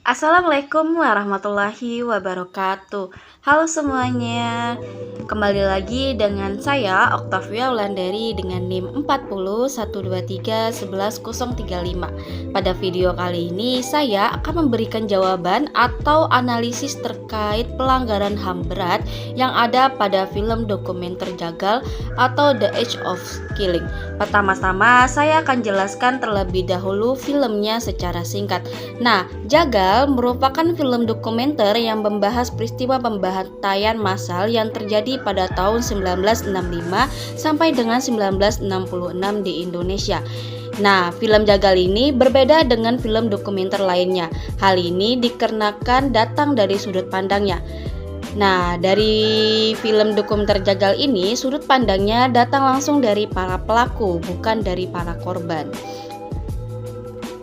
Assalamualaikum warahmatullahi wabarakatuh. Halo semuanya, kembali lagi dengan saya Oktavia Wulandari dengan NIM 4012311035. Pada video kali ini saya akan memberikan jawaban atau analisis terkait pelanggaran HAM berat yang ada pada film dokumenter Jagal atau The Age of Killing. Pertama-tama saya akan jelaskan terlebih dahulu filmnya secara singkat. Nah, Jagal merupakan film dokumenter yang membahas peristiwa pembantaian massal yang terjadi pada tahun 1965 sampai dengan 1966 di Indonesia. Nah, film Jagal ini berbeda dengan film dokumenter lainnya. Hal ini dikarenakan datang dari sudut pandangnya. Nah, dari film dokumenter Jagal ini, sudut pandangnya datang langsung dari para pelaku, bukan dari para korban.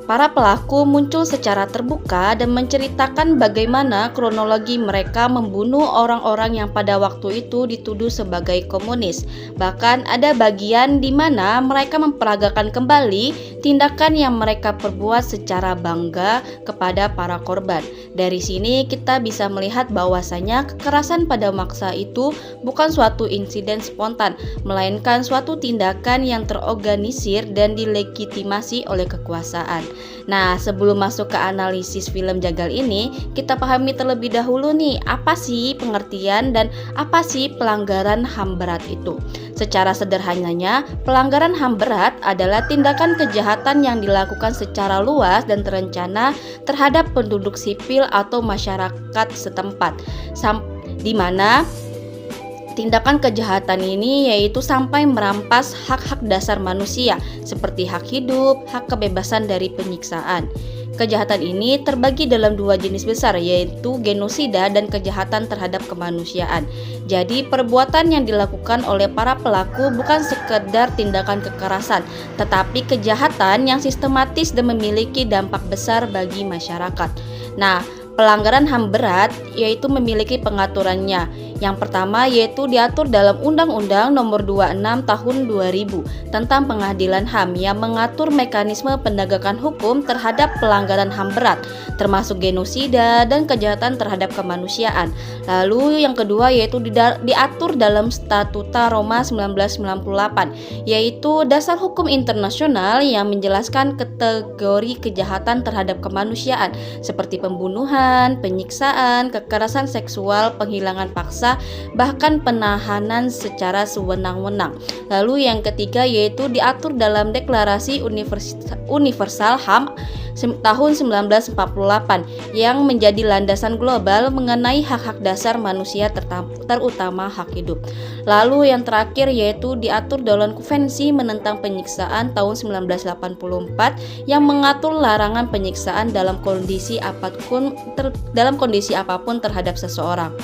Para pelaku muncul secara terbuka dan menceritakan bagaimana kronologi mereka membunuh orang-orang yang pada waktu itu dituduh sebagai komunis. Bahkan ada bagian di mana mereka memperagakan kembali tindakan yang mereka perbuat secara bangga kepada para korban. Dari sini kita bisa melihat bahwasanya kekerasan pada massa itu bukan suatu insiden spontan, melainkan suatu tindakan yang terorganisir dan dilegitimasi oleh kekuasaan. Nah, sebelum masuk ke analisis film Jagal ini, kita pahami terlebih dahulu nih, apa sih pengertian dan apa sih pelanggaran HAM berat itu. Secara sederhananya, pelanggaran HAM berat adalah tindakan kejahatan yang dilakukan secara luas dan terencana terhadap penduduk sipil atau masyarakat setempat, di mana tindakan kejahatan ini yaitu sampai merampas hak-hak dasar manusia seperti hak hidup, hak kebebasan dari penyiksaan. Kejahatan ini terbagi dalam dua jenis besar, yaitu genosida dan kejahatan terhadap kemanusiaan. Jadi perbuatan yang dilakukan oleh para pelaku bukan sekedar tindakan kekerasan, tetapi kejahatan yang sistematis dan memiliki dampak besar bagi masyarakat. Nah, pelanggaran HAM berat yaitu memiliki pengaturannya. Yang pertama yaitu diatur dalam Undang-Undang Nomor 26 Tahun 2000 tentang Pengadilan HAM yang mengatur mekanisme penegakan hukum terhadap pelanggaran HAM berat, termasuk genosida dan kejahatan terhadap kemanusiaan. Lalu yang kedua yaitu diatur dalam Statuta Roma 1998, yaitu dasar hukum internasional yang menjelaskan kategori kejahatan terhadap kemanusiaan seperti pembunuhan, penyiksaan, kekerasan seksual, penghilangan paksa, bahkan penahanan secara sewenang-wenang. Lalu yang ketiga yaitu diatur dalam Deklarasi Universal HAM tahun 1948 yang menjadi landasan global mengenai hak-hak dasar manusia terutama hak hidup. Lalu yang terakhir yaitu diatur dalam Konvensi menentang penyiksaan tahun 1984 yang mengatur larangan penyiksaan dalam kondisi apapun terhadap seseorang.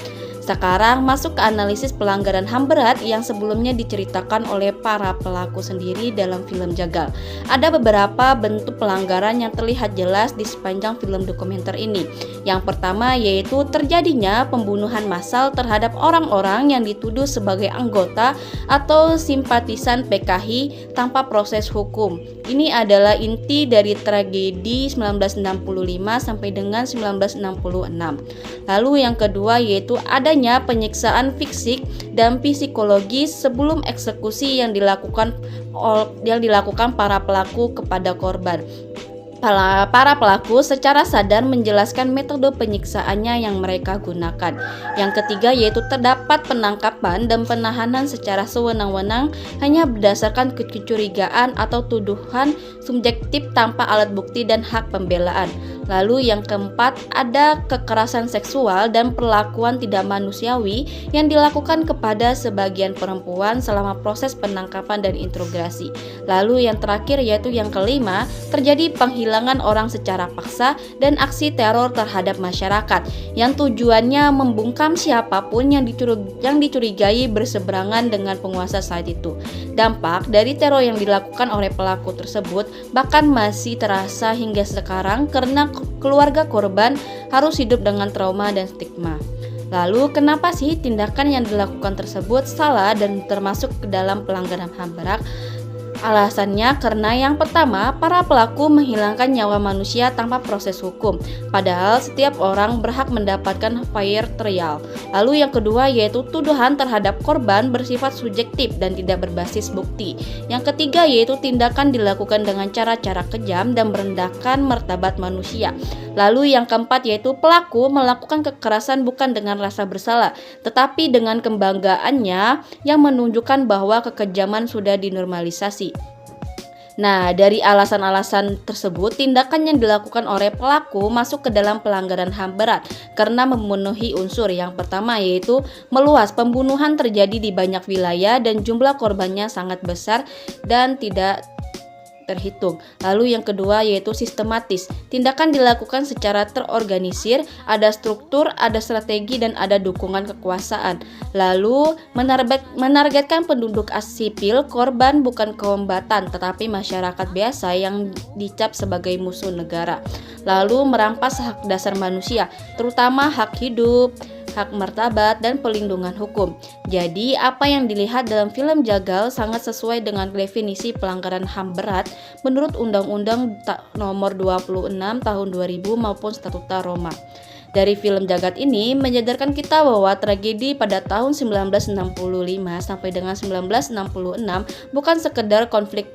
Sekarang masuk ke analisis pelanggaran HAM berat yang sebelumnya diceritakan oleh para pelaku sendiri dalam film Jagal. Ada beberapa bentuk pelanggaran yang terlihat jelas di sepanjang film dokumenter ini. Yang pertama yaitu terjadinya pembunuhan massal terhadap orang-orang yang dituduh sebagai anggota atau simpatisan PKI tanpa proses hukum. Ini adalah inti dari tragedi 1965 sampai dengan 1966. Lalu yang kedua yaitu adanya penyiksaan fisik dan psikologis sebelum eksekusi yang dilakukan para pelaku kepada korban. Para pelaku secara sadar menjelaskan metode penyiksaannya yang mereka gunakan. Yang ketiga yaitu terdapat penangkapan dan penahanan secara sewenang-wenang hanya berdasarkan kecurigaan atau tuduhan subjektif tanpa alat bukti dan hak pembelaan. Lalu yang keempat ada kekerasan seksual dan perlakuan tidak manusiawi yang dilakukan kepada sebagian perempuan selama proses penangkapan dan interogasi. Lalu yang terakhir yaitu yang kelima, terjadi penghilangan orang secara paksa dan aksi teror terhadap masyarakat yang tujuannya membungkam siapapun yang dicurigai berseberangan dengan penguasa saat itu. Dampak dari teror yang dilakukan oleh pelaku tersebut bahkan masih terasa hingga sekarang karena keluarga korban harus hidup dengan trauma dan stigma. Lalu kenapa sih tindakan yang dilakukan tersebut salah dan termasuk ke dalam pelanggaran HAM berat? Alasannya karena yang pertama, para pelaku menghilangkan nyawa manusia tanpa proses hukum, padahal setiap orang berhak mendapatkan fair trial. Lalu yang kedua yaitu tuduhan terhadap korban bersifat subjektif dan tidak berbasis bukti. Yang ketiga yaitu tindakan dilakukan dengan cara-cara kejam dan merendahkan martabat manusia. Lalu yang keempat yaitu pelaku melakukan kekerasan bukan dengan rasa bersalah, tetapi dengan kebanggaannya yang menunjukkan bahwa kekejaman sudah dinormalisasi. Nah, dari alasan-alasan tersebut, tindakan yang dilakukan oleh pelaku masuk ke dalam pelanggaran HAM berat karena memenuhi unsur yang pertama yaitu meluas. Pembunuhan terjadi di banyak wilayah dan jumlah korbannya sangat besar dan tidak terhitung. Lalu yang kedua yaitu sistematis. Tindakan dilakukan secara terorganisir, ada struktur, ada strategi dan ada dukungan kekuasaan. Lalu menargetkan penduduk sipil, korban bukan kombatan tetapi masyarakat biasa yang dicap sebagai musuh negara. Lalu merampas hak dasar manusia, terutama hak hidup, hak martabat, dan pelindungan hukum. Jadi, apa yang dilihat dalam film Jagal sangat sesuai dengan definisi pelanggaran HAM berat menurut Undang-Undang Nomor 26 Tahun 2000 maupun Statuta Roma. Dari film Jagat ini menyadarkan kita bahwa tragedi pada tahun 1965 sampai dengan 1966 bukan sekedar konflik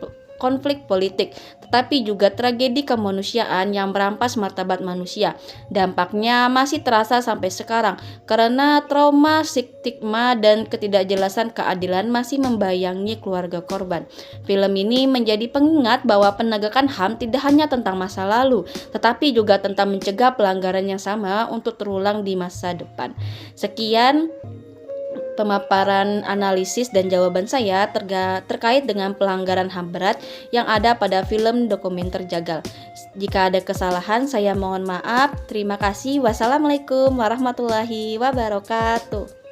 politik, tetapi juga tragedi kemanusiaan yang merampas martabat manusia. Dampaknya masih terasa sampai sekarang karena trauma, stigma, dan ketidakjelasan keadilan masih membayangi keluarga korban. Film ini menjadi pengingat bahwa penegakan HAM tidak hanya tentang masa lalu, tetapi juga tentang mencegah pelanggaran yang sama untuk terulang di masa depan. Sekian pemaparan analisis dan jawaban saya terkait dengan pelanggaran HAM berat yang ada pada film dokumenter Jagal. Jika ada kesalahan, saya mohon maaf. Terima kasih. Wassalamualaikum warahmatullahi wabarakatuh.